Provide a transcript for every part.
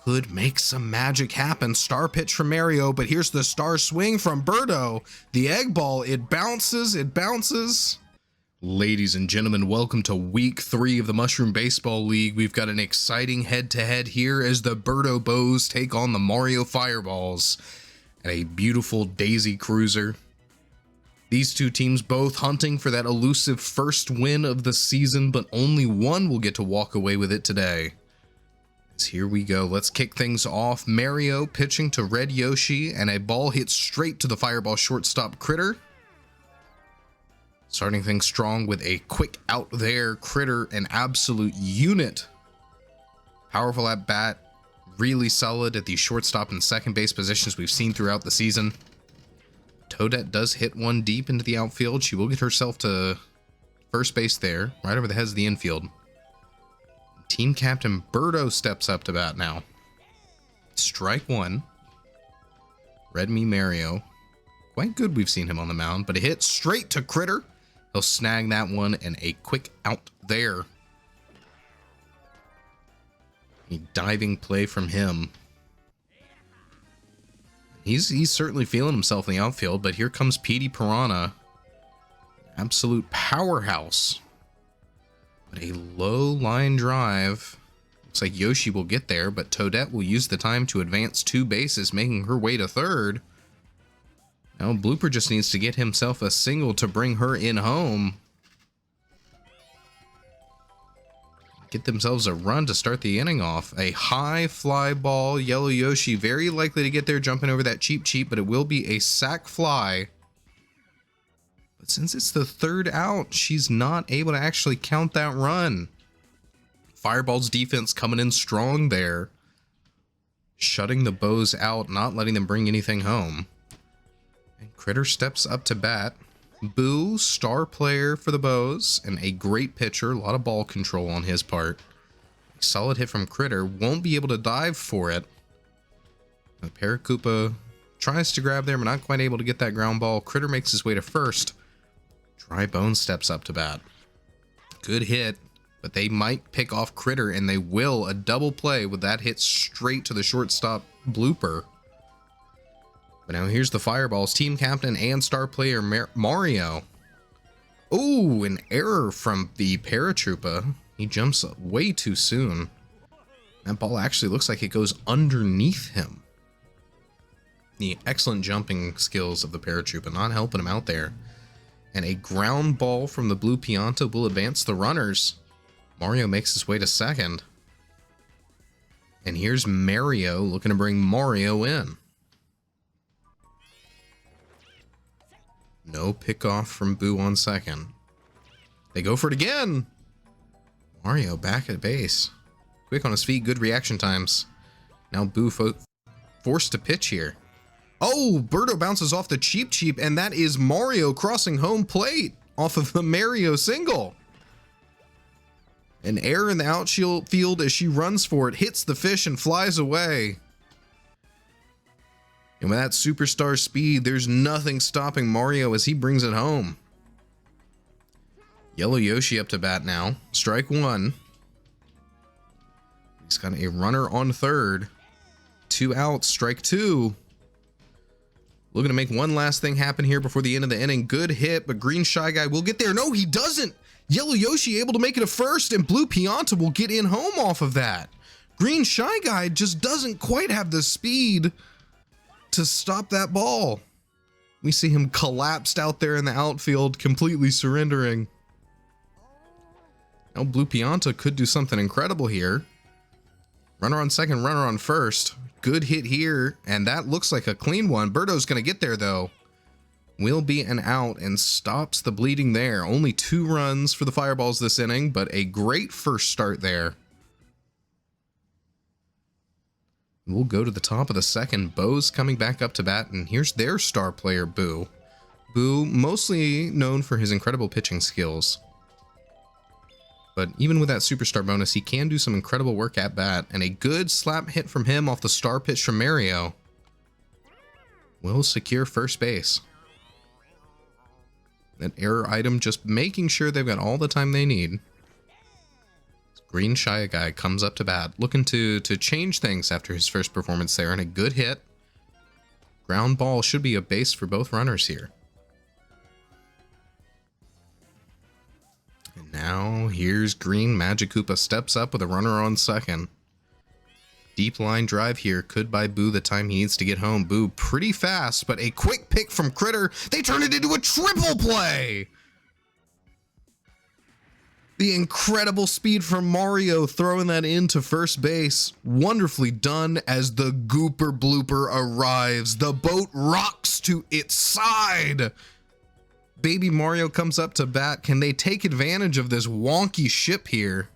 could make some magic happen. Star pitch from Mario, but here's the star swing from BIRDO. The egg ball, it bounces, it bounces. Ladies and gentlemen, welcome to week 3 of the Mushroom Baseball League. We've got an exciting head-to-head here as the BIRDO Bows take on the Mario Fireballs and a beautiful Daisy Cruiser. These two teams both hunting for that elusive first win of the season, but only one will get to walk away with it today. So here we go. Let's kick things off. Mario pitching to Red Yoshi, and a ball hits straight to the Fireball shortstop Critter. Starting things strong with a quick out there. Critter, an absolute unit. Powerful at bat. Really solid at the shortstop and second base positions we've seen throughout the season. Toadette does hit one deep into the outfield. She will get herself to first base there, right over the heads of the infield. Team captain BIRDO steps up to bat now. Strike one. Red Me Mario. Quite good we've seen him on the mound, but a hit straight to Critter. He'll snag that one and a quick out there. A diving play from him. He's certainly feeling himself in the outfield, but here comes Petey Piranha. Absolute powerhouse. But a low line drive. Looks like Yoshi will get there, but Toadette will use the time to advance 2 bases, making her way to third. Now Blooper just needs to get himself a single to bring her in home. Get themselves a run to start the inning off. A high fly ball. Yellow Yoshi very likely to get there jumping over that cheap, but it will be a sac fly. But since it's the third out, she's not able to actually count that run. Fireball's defense coming in strong there. Shutting the Bows out, not letting them bring anything home. And Critter steps up to bat. Boo, star player for the Bows, and a great pitcher. A lot of ball control on his part. A solid hit from Critter. Won't be able to dive for it. The Paracoopa tries to grab there, but not quite able to get that ground ball. Critter makes his way to first. Dry Bone steps up to bat. Good hit, but they might pick off Critter, and they will. A double play with that hit straight to the shortstop Blooper. But now here's the Fireballs. Team captain and star player Mario. Oh, an error from the Paratroopa. He jumps way too soon. That ball actually looks like it goes underneath him. The excellent jumping skills of the Paratroopa not helping him out there. And a ground ball from the Blue Pianta will advance the runners. Mario makes his way to second. And here's Mario looking to bring Mario in. No pickoff from Boo on second. They go for it again. Mario back at base. Quick on his feet, good reaction times. Now Boo forced to pitch here. Oh, BIRDO bounces off the cheap, and that is Mario crossing home plate off of the Mario single. An error in the outfield as she runs for it, hits the fish and flies away. And with that superstar speed, there's nothing stopping Mario as he brings it home. Yellow Yoshi up to bat now. Strike one. He's got a runner on third. 2 outs, strike 2. Looking to make one last thing happen here before the end of the inning. Good hit, but Green Shy Guy will get there. No, he doesn't. Yellow Yoshi able to make it a first, and Blue Pianta will get in home off of that. Green Shy Guy just doesn't quite have the speed to stop that ball. We see him collapsed out there in the outfield, completely surrendering. Now Blue Pianta could do something incredible here. Runner on second, runner on first. Good hit here, and that looks like a clean one. BIRDO's gonna get there though. Will be an out and stops the bleeding there. Only 2 runs for the Fireballs this inning, but a great first start there. We'll go to the top of the second. Bows coming back up to bat, and here's their star player, Boo. Boo, mostly known for his incredible pitching skills. But even with that superstar bonus, he can do some incredible work at bat, and a good slap hit from him off the star pitch from Mario will secure first base. That error item just making sure they've got all the time they need. Green Shy Guy comes up to bat, looking to change things after his first performance there, and a good hit. Ground ball should be a base for both runners here. And now here's Green. Magic Koopa steps up with a runner on second. Deep line drive here could buy Boo the time he needs to get home. Boo pretty fast, but a quick pick from Critter. They turn it into a triple play. The incredible speed from Mario throwing that into first base. Wonderfully done as the Gooper Blooper arrives. The boat rocks to its side. Baby Mario comes up to bat. Can they take advantage of this wonky ship here?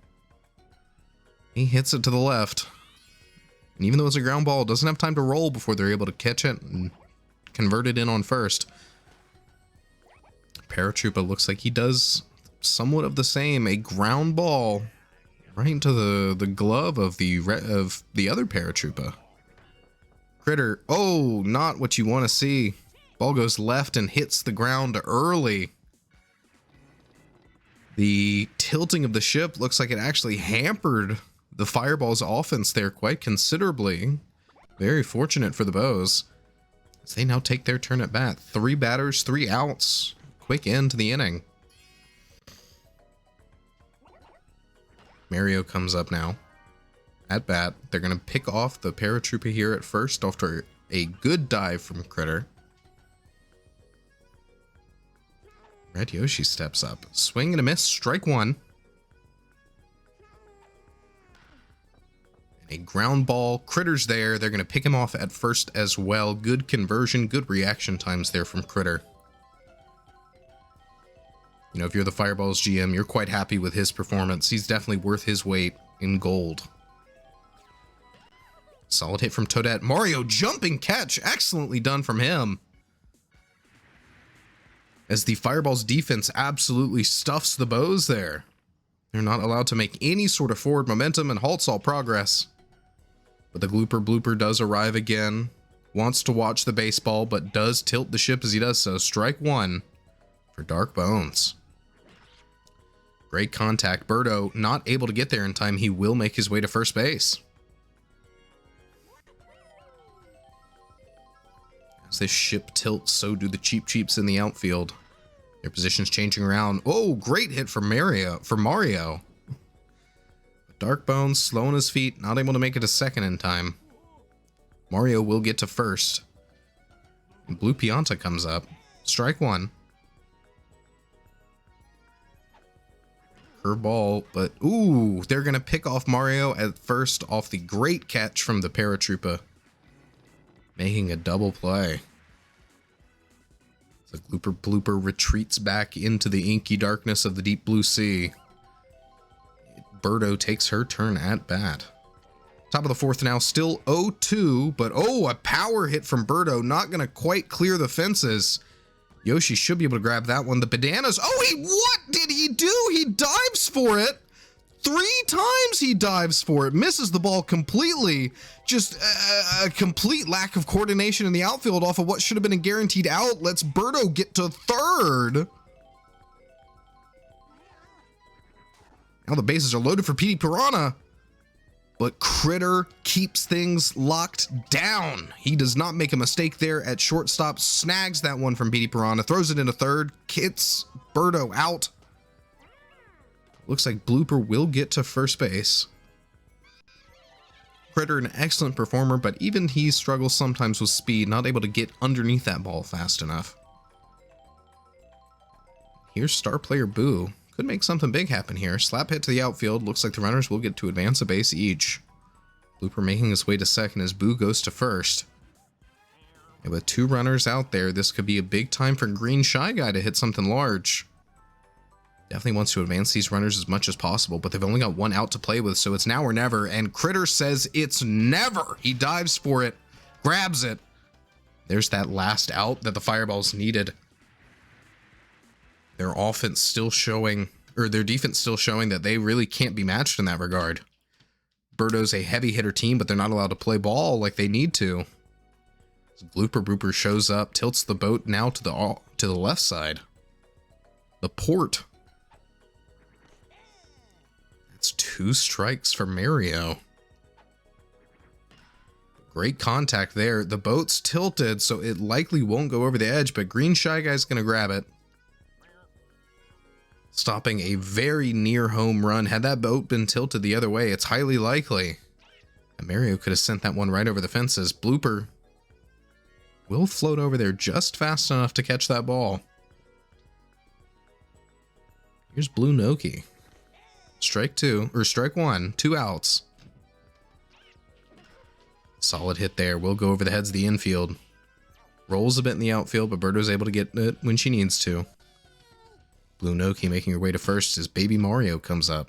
He hits it to the left. And even though it's a ground ball, it doesn't have time to roll before they're able to catch it and convert it in on first. Paratroopa looks like he does somewhat of the same. A ground ball right into the glove of the other Paratroopa. Critter, oh, not what you want to see. Ball goes left and hits the ground early. The tilting of the ship looks like it actually hampered the Fireball's offense there quite considerably. Very fortunate for the Bows, as they now take their turn at bat. 3 batters, 3 outs. Quick end to the inning. Mario comes up now at bat. They're going to pick off the Paratroopa here at first after a good dive from Critter. Red Yoshi steps up. Swing and a miss. Strike 1. A ground ball. Critter's there. They're going to pick him off at first as well. Good conversion, good reaction times there from Critter. You know, if you're the Fireballs GM, you're quite happy with his performance. He's definitely worth his weight in gold. Solid hit from Toadette. Mario jumping catch. Excellently done from him. As the Fireballs defense absolutely stuffs the Bows there. They're not allowed to make any sort of forward momentum and halts all progress. But the Glooper Blooper does arrive again. Wants to watch the baseball, but does tilt the ship as he does so. Strike 1 for Dark Bones. Great contact. BIRDO not able to get there in time. He will make his way to first base. As this ship tilts, so do the Cheep Cheeps in the outfield. Their positions changing around. Oh, great hit for Mario. Dark Bones slow on his feet, not able to make it to second in time. Mario will get to first. And Blue Pianta comes up. Strike 1. Curveball, but ooh, they're going to pick off Mario at first off the great catch from the Paratroopa. Making a double play. The Glooper Blooper retreats back into the inky darkness of the deep blue sea. BIRDO takes her turn at bat. Top of the 4th now, still 0-2, but oh, a power hit from BIRDO. Not going to quite clear the fences. Yoshi should be able to grab that one. The Bananas. Oh, what did he do? He dives for it. 3 times he dives for it. Misses the ball completely. Just a complete lack of coordination in the outfield off of what should have been a guaranteed out. Lets BIRDO get to third. Now the bases are loaded for Petey Piranha. But Critter keeps things locked down. He does not make a mistake there at shortstop. Snags that one from Petey Piranha. Throws it into third. Hits BIRDO out. Looks like Blooper will get to first base. Critter, an excellent performer, but even he struggles sometimes with speed. Not able to get underneath that ball fast enough. Here's star player Boo. Could make something big happen here. Slap hit to the outfield. Looks like the runners will get to advance a base each. Blooper making his way to second as Boo goes to first. And with 2 runners out there, this could be a big time for Green Shy Guy to hit something large. Definitely wants to advance these runners as much as possible, but they've only got 1 out to play with, so it's now or never. And Critter says it's never. He dives for it, grabs it. There's that last out that the Fireballs needed. Their offense still showing, or their defense still showing that they really can't be matched in that regard. BIRDO's a heavy hitter team, but they're not allowed to play ball like they need to. Blooper Blooper shows up, tilts the boat now to the left side. The port. It's 2 strikes for Mario. Great contact there. The boat's tilted, so it likely won't go over the edge, but Green Shy Guy's going to grab it. Stopping a very near home run. Had that boat been tilted the other way, it's highly likely. And Mario could have sent that one right over the fences. Blooper will float over there just fast enough to catch that ball. Here's Blue Noki. Strike 2, or strike 1, 2 outs. Solid hit there. Will go over the heads of the infield. Rolls a bit in the outfield, but Birdo's able to get it when she needs to. Blue Noki making her way to first as Baby Mario comes up.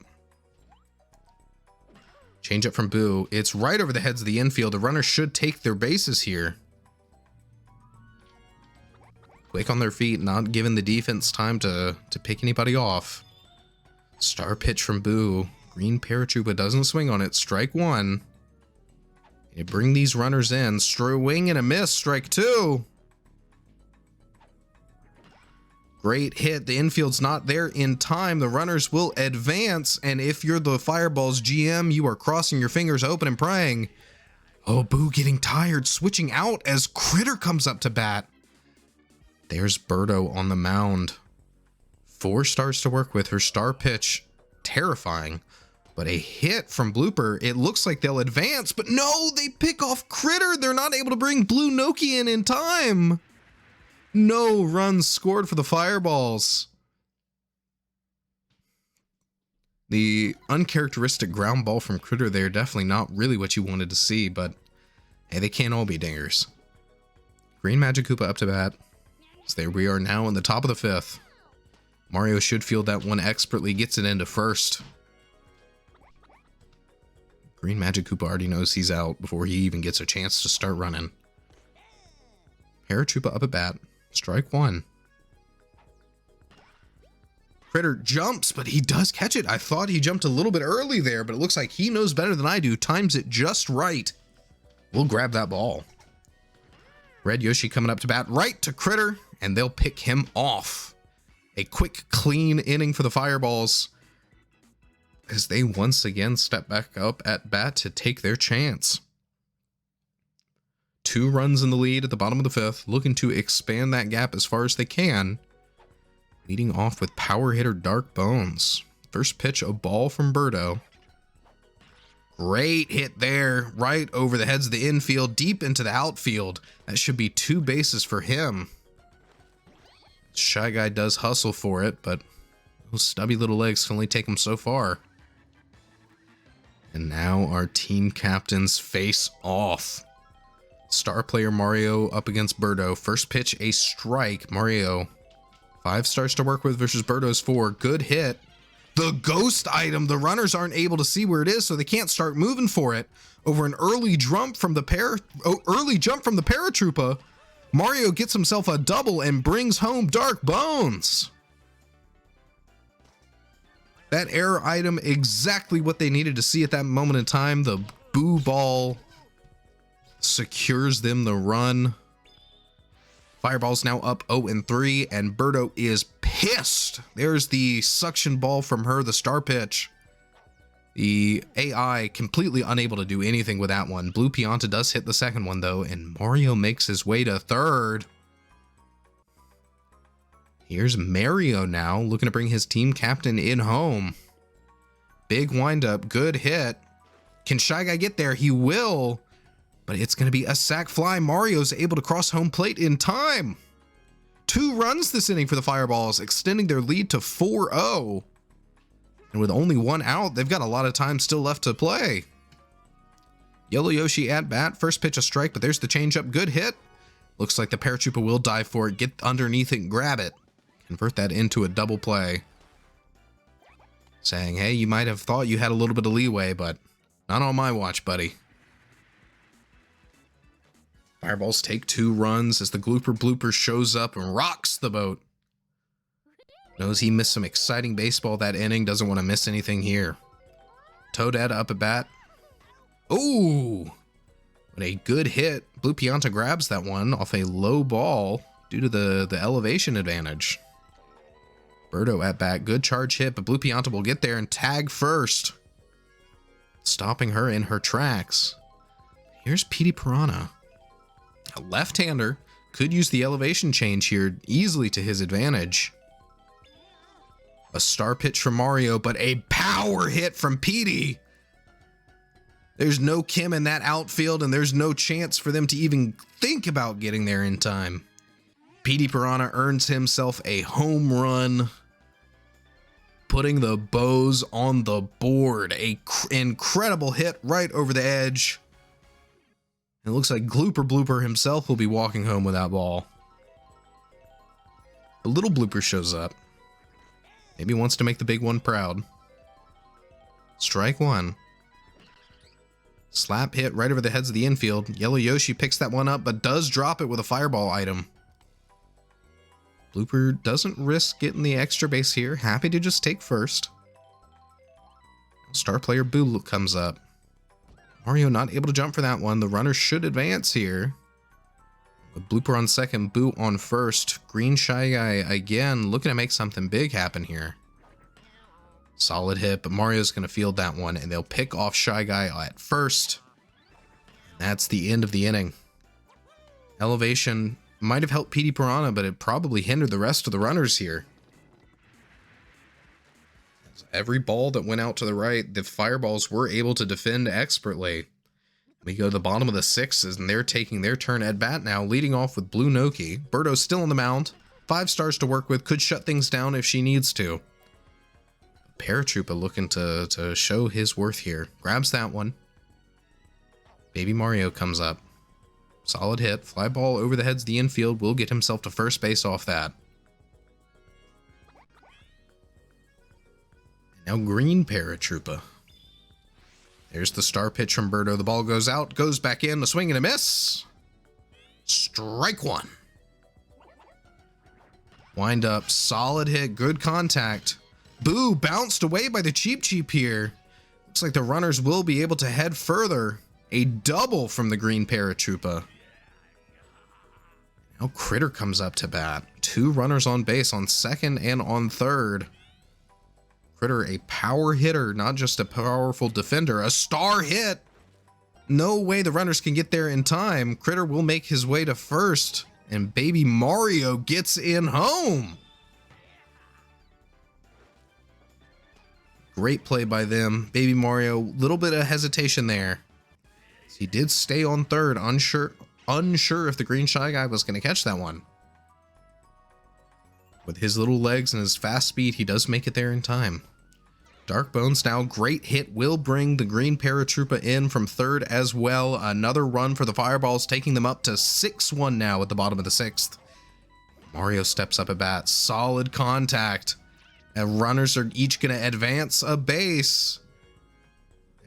Change up from Boo. It's right over the heads of the infield. The runners should take their bases here. Quick on their feet, not giving the defense time to pick anybody off. Star pitch from Boo. Green Paratroopa doesn't swing on it. Strike 1. You bring these runners in. Swing and a miss. Strike 2. Great hit. The infield's not there in time. The runners will advance. And if you're the Fireballs GM, you are crossing your fingers open and praying. Oh, Boo getting tired. Switching out as Critter comes up to bat. There's Birdo on the mound. 4 stars to work with. Her star pitch, terrifying. But a hit from Blooper. It looks like they'll advance, but no, they pick off Critter. They're not able to bring Blue Noki in time. No runs scored for the Fireballs. The uncharacteristic ground ball from Critter there, definitely not really what you wanted to see, but hey, they can't all be dingers. Green Magikoopa up to bat. So there we are now in the top of the 5th. Mario should field that one expertly, gets it into first. Green Magikoopa already knows he's out before he even gets a chance to start running. Paratroopa up at bat. Strike 1. Critter jumps, but he does catch it. I thought he jumped a little bit early there, but it looks like he knows better than I do. Times it just right. We'll grab that ball. Red Yoshi coming up to bat right to Critter, and they'll pick him off. A quick, clean inning for the Fireballs as they once again step back up at bat to take their chance. 2 runs in the lead at the bottom of the 5th, looking to expand that gap as far as they can. Leading off with power hitter Dark Bones. First pitch, a ball from Birdo. Great hit there, right over the heads of the infield, deep into the outfield. That should be 2 bases for him. Shy Guy does hustle for it, but those stubby little legs can only take him so far. And now our team captains face off. Star player Mario up against Birdo. First pitch, a strike. Mario, 5 stars to work with versus Birdo's 4. Good hit. The ghost item. The runners aren't able to see where it is, so they can't start moving for it. Over an early jump from the Paratroopa, Mario gets himself a double and brings home Dark Bones. That error item, exactly what they needed to see at that moment in time. The Boo Ball secures them the run. Fireball's now up 0-3, and Birdo is pissed. There's the suction ball from her, the star pitch. The AI completely unable to do anything with that one. Blue Pianta does hit the second one, though, and Mario makes his way to third. Here's Mario now, looking to bring his team captain in home. Big windup, good hit. Can Shy Guy get there? He will, but it's going to be a sac fly. Mario's able to cross home plate in time. 2 runs this inning for the Fireballs, extending their lead to 4-0. And with only 1 out, they've got a lot of time still left to play. Yellow Yoshi at bat, first pitch a strike, but there's the changeup, good hit. Looks like the Paratroopa will dive for it, get underneath it and grab it. Convert that into a double play. Saying, hey, you might have thought you had a little bit of leeway, but not on my watch, buddy. Fireballs take 2 runs as the Blooper shows up and rocks the boat. Knows he missed some exciting baseball that inning, doesn't want to miss anything here. Toadette up at bat. Ooh! What a good hit. Blue Pianta grabs that one off a low ball due to the elevation advantage. Birdo at bat, good charge hit, but Blue Pianta will get there and tag first. stopping her in her tracks. Here's Petey Piranha. A left-hander could use the elevation change here easily to his advantage. A star pitch from Mario, but a power hit from Petey. There's no Kim in that outfield, and there's no chance for them to even think about getting there in time. Petey Piranha earns himself a home run, putting the Bows on the board. A incredible hit right over the edge. It looks like Glooper Blooper himself will be walking home with that ball. The little Blooper shows up. Maybe wants to make the big one proud. Strike one. Slap hit right over the heads of the infield. Yellow Yoshi picks that one up, but does drop it with a fireball item. Blooper doesn't risk getting the extra base here. Happy to just take first. Star player Boo comes up. Mario not able to jump for that one. The runner should advance here. With Blooper on second, Boo on first. Green Shy Guy again looking to make something big happen here. Solid hit, but Mario's going to field that one, and they'll pick off Shy Guy at first. That's the end of the inning. Elevation might have helped Petey Piranha, but it probably hindered the rest of the runners here. Every ball that went out to the right, the fireballs were able to defend expertly. We go to the bottom of the sixes, and they're taking their turn at bat now, leading off with Blue Noki. Birdo's still on the mound. 5 stars to work with, could shut things down if she needs to. Paratroopa looking to show his worth here. Grabs that one. Baby Mario comes up. Solid hit. Fly ball over the heads of the infield. Will get himself to first base off that. Now Green Paratroopa. There's the star pitch from Birdo. The ball goes out, goes back in, a swing and a miss. Strike one. Wind up, solid hit, good contact. Boo bounced away by the Cheep Cheep here. Looks like the runners will be able to head further. A double from the Green Paratroopa. Now Critter comes up to bat. 2 runners on base on second and on third. Critter, a power hitter, not just a powerful defender. A star hit. No way the runners can get there in time. Critter will make his way to first, and Baby Mario gets in home. Great play by them. Baby Mario, little bit of hesitation there. He did stay on third, unsure if the Green Shy Guy was going to catch that one. With his little legs and his fast speed, he does make it there in time. Dark Bones now, great hit, will bring the Green Paratroopa in from third as well. Another run for the Fireballs, taking them up to 6-1 now at the bottom of the 6th. Mario steps up at bat, solid contact. And runners are each going to advance a base.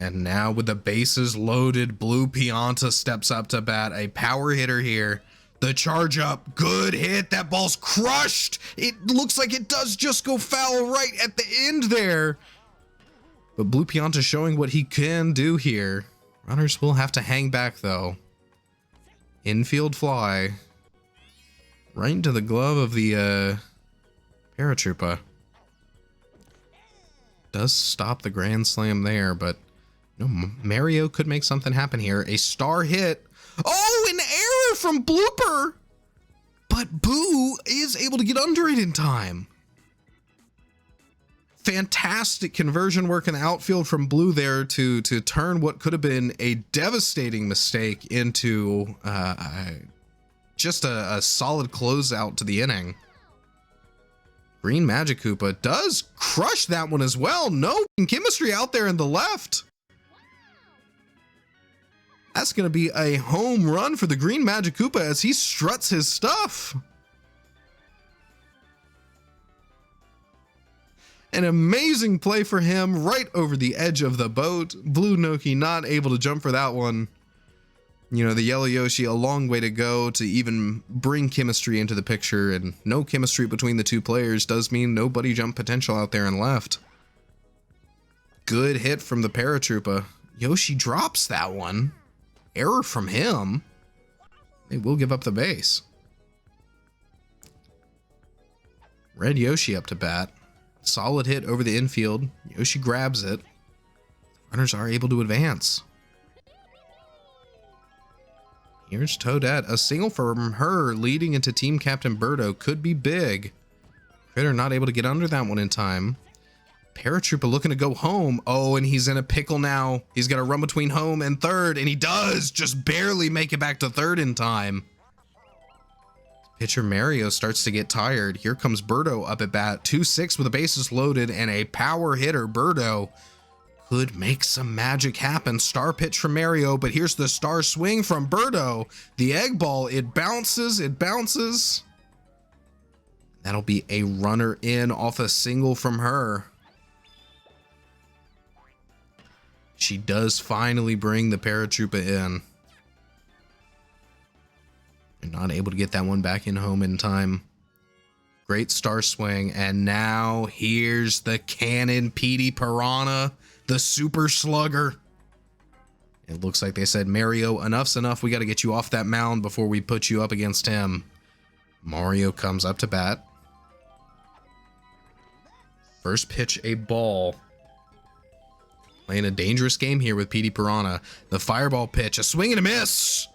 And now with the bases loaded, Blue Pianta steps up to bat, a power hitter here. The charge up, good hit, that ball's crushed. It looks like it does just go foul right at the end there. But Blue Pianta showing what he can do here. Runners will have to hang back though. Infield fly. Right into the glove of the Paratroopa. Does stop the grand slam there, but no, Mario could make something happen here. A star hit. Oh, an error from Blooper! But Boo is able to get under it in time. Fantastic conversion work in the outfield from Blue there to turn what could have been a devastating mistake into just a solid closeout to the inning. Green Magic Koopa does crush that one as well. No chemistry out there in the left. That's going to be a home run for the Green Magic Koopa as he struts his stuff. An amazing play for him right over the edge of the boat. Blue Noki not able to jump for that one. You know, the Yellow Yoshi, a long way to go to even bring chemistry into the picture, and no chemistry between the two players does mean no buddy jump potential out there and left. Good hit from the Paratroopa. Yoshi drops that one. Error from him. They will give up the base. Red Yoshi up to bat. Solid hit over the infield. Yoshi grabs it. Runners are able to advance. Here's Toadette. A single from her leading into Team Captain BIRDO could be big. Critter not able to get under that one in time. Paratrooper looking to go home. Oh, and he's in a pickle now. He's got to run between home and third, and he does just barely make it back to third in time. Pitcher Mario starts to get tired. Here comes BIRDO up at bat. 2-6 with the bases loaded and a power hitter. BIRDO could make some magic happen. Star pitch from Mario, but here's the star swing from BIRDO. The egg ball, it bounces, it bounces. That'll be a runner in off a single from her. She does finally bring the Paratrooper in. They're not able to get that one back in home in time. Great star swing, and now here's the cannon Petey Piranha, the super slugger. It looks like they said, Mario, enough's enough. We got to get you off that mound before we put you up against him. Mario comes up to bat. First pitch, a ball. Playing a dangerous game here with Petey Piranha. The fireball pitch, a swing and a miss.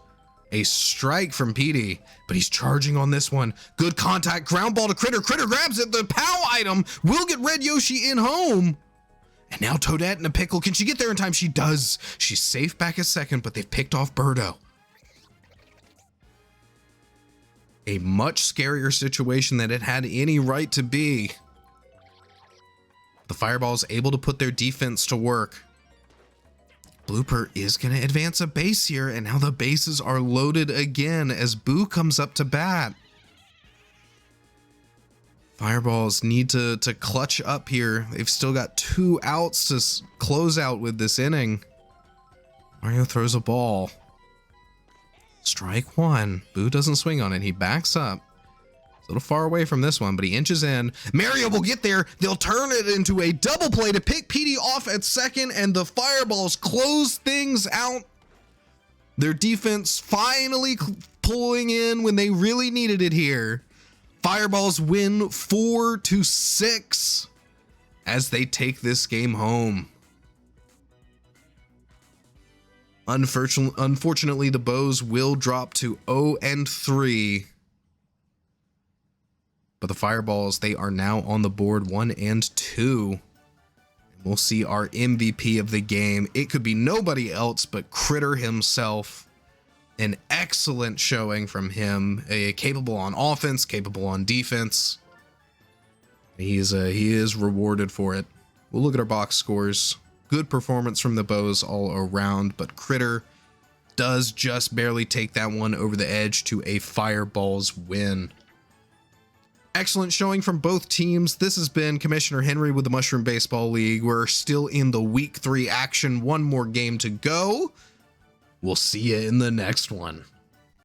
A strike from Petey, but he's charging on this one. Good contact, ground ball to Critter. Critter grabs it. The POW item will get Red Yoshi in home. And now Toadette in a pickle. Can she get there in time? She does. She's safe back at second, but they've picked off BIRDO. A much scarier situation than it had any right to be. The Fireball's able to put their defense to work. Blooper is going to advance a base here, and now the bases are loaded again as Boo comes up to bat. Fireballs need to clutch up here. They've still got 2 outs to close out with this inning. Mario throws a ball. Strike 1. Boo doesn't swing on it. He backs up. A little far away from this one, but he inches in. Mario will get there. They'll turn it into a double play to pick Petey off at second, and the Fireballs close things out. Their defense finally pulling in when they really needed it here. Fireballs win 4-6 as they take this game home. Unfortunately, the Bows will drop to 0-3. But the Fireballs, they are now on the board 1-2. And we'll see our MVP of the game. It could be nobody else but Critter himself. An excellent showing from him. Capable on offense, capable on defense. He is rewarded for it. We'll look at our box scores. Good performance from the Bows all around, but Critter does just barely take that one over the edge to a Fireballs win. Excellent showing from both teams. This has been Commissioner Henry with the Mushroom Baseball League. We're still in the Week 3 action. One more game to go. We'll see you in the next one.